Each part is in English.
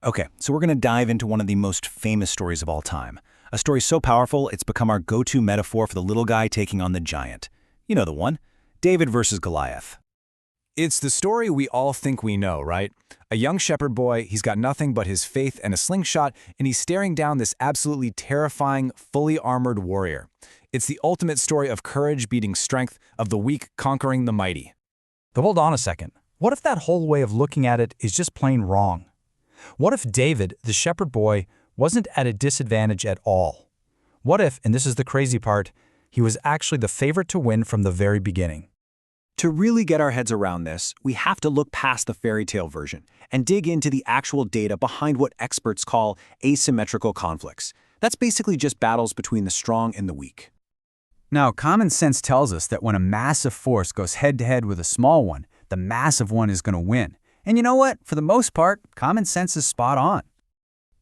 Okay, so we're going to dive into one of the most famous stories of all time. A story so powerful, it's become our go-to metaphor for the little guy taking on the giant. You know the one, David versus Goliath. It's the story we all think we know, right? A young shepherd boy, he's got nothing but his faith and a slingshot, and he's staring down this absolutely terrifying, fully armored warrior. It's the ultimate story of courage beating strength, of the weak conquering the mighty. But hold on a second. What if that whole way of looking at it is just plain wrong? What if David, the shepherd boy, wasn't at a disadvantage at all? What if, and this is the crazy part, he was actually the favorite to win from the very beginning? To really get our heads around this, we have to look past the fairy tale version and dig into the actual data behind what experts call asymmetrical conflicts. That's basically just battles between the strong and the weak. Now, common sense tells us that when a massive force goes head-to-head with a small one, the massive one is going to win. And you know what? For the most part, common sense is spot on.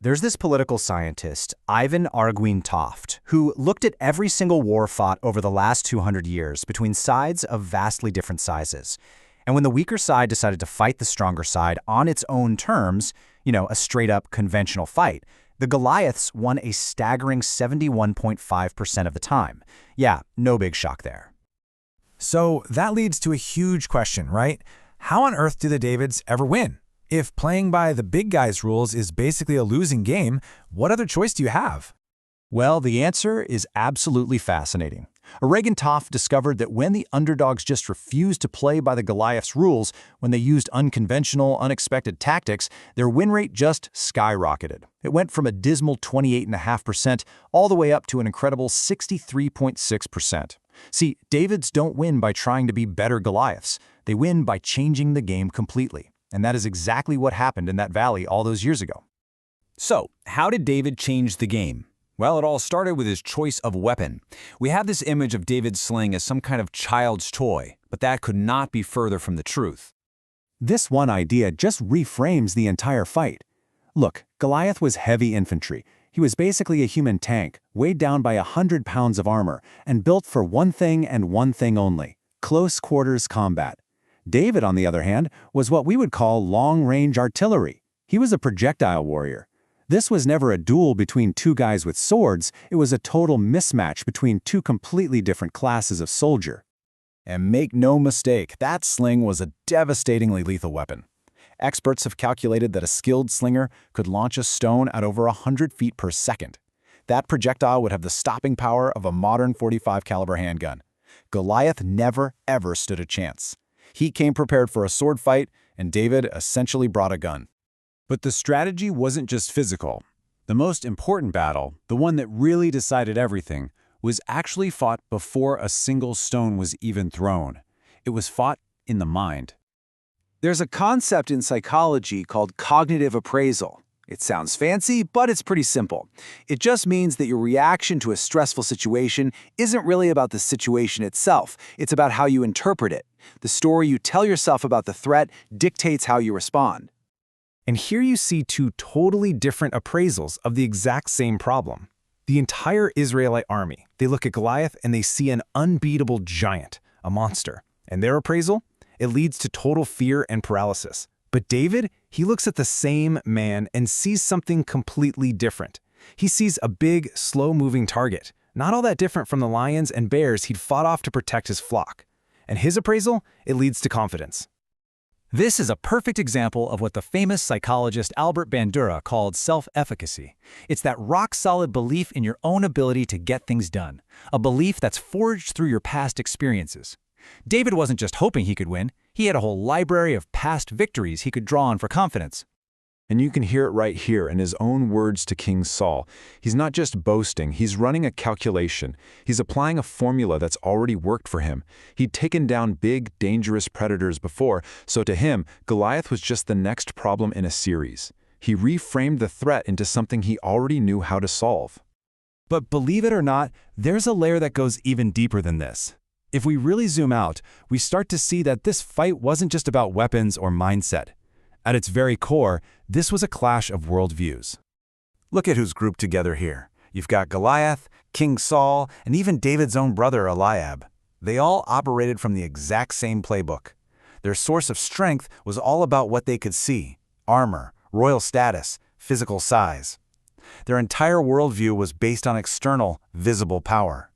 There's this political scientist, Ivan Arguin Toft, who looked at every single war fought over the last 200 years between sides of vastly different sizes. And when the weaker side decided to fight the stronger side on its own terms, a straight-up conventional fight, the Goliaths won a staggering 71.5% of the time. Yeah, no big shock there. So that leads to a huge question, right? How on earth do the Davids ever win? If playing by the big guy's rules is basically a losing game, what other choice do you have? Well, the answer is absolutely fascinating. Arguin Toft discovered that when the underdogs just refused to play by the Goliaths' rules, when they used unconventional, unexpected tactics, their win rate just skyrocketed. It went from a dismal 28.5% all the way up to an incredible 63.6%. See, Davids don't win by trying to be better Goliaths. They win by changing the game completely. And that is exactly what happened in that valley all those years ago. So, how did David change the game? Well, it all started with his choice of weapon. We have this image of David's sling as some kind of child's toy, but that could not be further from the truth. This one idea just reframes the entire fight. Look, Goliath was heavy infantry. He was basically a human tank, weighed down by 100 pounds of armor, and built for one thing and one thing only: close quarters combat. David, on the other hand, was what we would call long-range artillery. He was a projectile warrior. This was never a duel between two guys with swords, it was a total mismatch between two completely different classes of soldier. And make no mistake, that sling was a devastatingly lethal weapon. Experts have calculated that a skilled slinger could launch a stone at over 100 feet per second. That projectile would have the stopping power of a modern .45 caliber handgun. Goliath never, ever stood a chance. He came prepared for a sword fight, and David essentially brought a gun. But the strategy wasn't just physical. The most important battle, the one that really decided everything, was actually fought before a single stone was even thrown. It was fought in the mind. There's a concept in psychology called cognitive appraisal. It sounds fancy, but it's pretty simple. It just means that your reaction to a stressful situation isn't really about the situation itself. It's about how you interpret it. The story you tell yourself about the threat dictates how you respond. And here you see two totally different appraisals of the exact same problem. The entire Israelite army, they look at Goliath and they see an unbeatable giant, a monster. And their appraisal? It leads to total fear and paralysis. But David, he looks at the same man and sees something completely different. He sees a big, slow-moving target, not all that different from the lions and bears he'd fought off to protect his flock. And his appraisal, it leads to confidence. This is a perfect example of what the famous psychologist Albert Bandura called self-efficacy. It's that rock-solid belief in your own ability to get things done, a belief that's forged through your past experiences. David wasn't just hoping he could win, he had a whole library of past victories he could draw on for confidence. And you can hear it right here in his own words to King Saul. He's not just boasting, he's running a calculation. He's applying a formula that's already worked for him. He'd taken down big, dangerous predators before, so to him, Goliath was just the next problem in a series. He reframed the threat into something he already knew how to solve. But believe it or not, there's a layer that goes even deeper than this. If we really zoom out, we start to see that this fight wasn't just about weapons or mindset. At its very core, this was a clash of worldviews. Look at who's grouped together here. You've got Goliath, King Saul, and even David's own brother Eliab. They all operated from the exact same playbook. Their source of strength was all about what they could see: armor, royal status, physical size. Their entire worldview was based on external, visible power.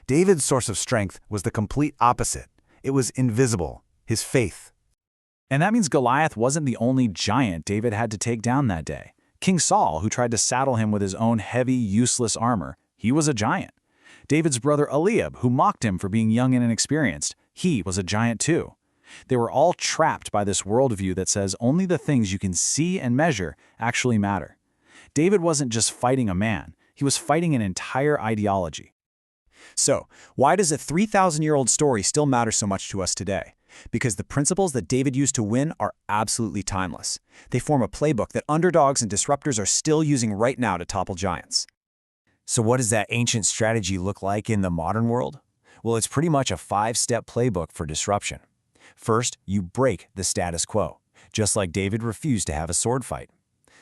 David's source of strength was the complete opposite. It was invisible, his faith. And that means Goliath wasn't the only giant David had to take down that day. King Saul, who tried to saddle him with his own heavy, useless armor, he was a giant. David's brother Eliab, who mocked him for being young and inexperienced, he was a giant too. They were all trapped by this worldview that says only the things you can see and measure actually matter. David wasn't just fighting a man, he was fighting an entire ideology. So, why does a 3,000-year-old story still matter so much to us today? Because the principles that David used to win are absolutely timeless. They form a playbook that underdogs and disruptors are still using right now to topple giants. So what does that ancient strategy look like in the modern world? Well, it's pretty much a 5-step playbook for disruption. First, you break the status quo, just like David refused to have a sword fight.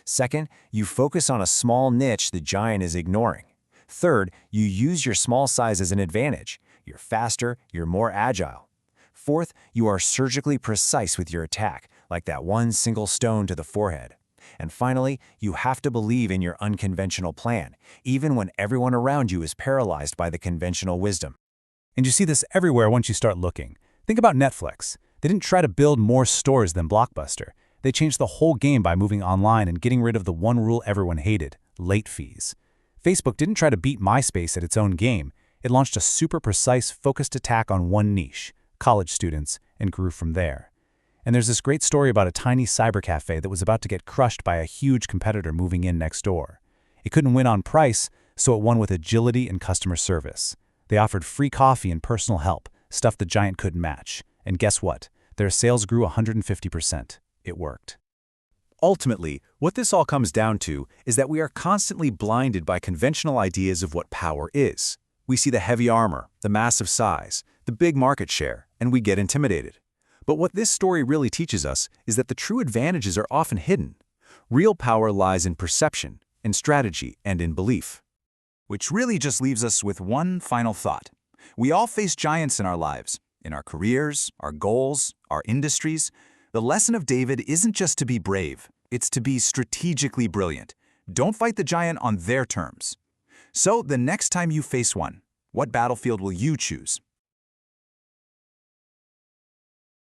Second, you focus on a small niche the giant is ignoring. Third, you use your small size as an advantage. You're faster, you're more agile. Fourth, you are surgically precise with your attack, like that one single stone to the forehead. And finally, you have to believe in your unconventional plan, even when everyone around you is paralyzed by the conventional wisdom. And you see this everywhere once you start looking. Think about Netflix. They didn't try to build more stores than Blockbuster. They changed the whole game by moving online and getting rid of the one rule everyone hated, late fees. Facebook didn't try to beat MySpace at its own game. It launched a super precise, focused attack on one niche, college students, and grew from there. And there's this great story about a tiny cyber cafe that was about to get crushed by a huge competitor moving in next door. It couldn't win on price, so it won with agility and customer service. They offered free coffee and personal help, stuff the giant couldn't match. And guess what? Their sales grew 150%. It worked. Ultimately, what this all comes down to is that we are constantly blinded by conventional ideas of what power is. We see the heavy armor, the massive size, the big market share, and we get intimidated. But what this story really teaches us is that the true advantages are often hidden. Real power lies in perception, in strategy, and in belief. Which really just leaves us with one final thought. We all face giants in our lives, in our careers, our goals, our industries. The lesson of David isn't just to be brave, it's to be strategically brilliant. Don't fight the giant on their terms. So the next time you face one, what battlefield will you choose?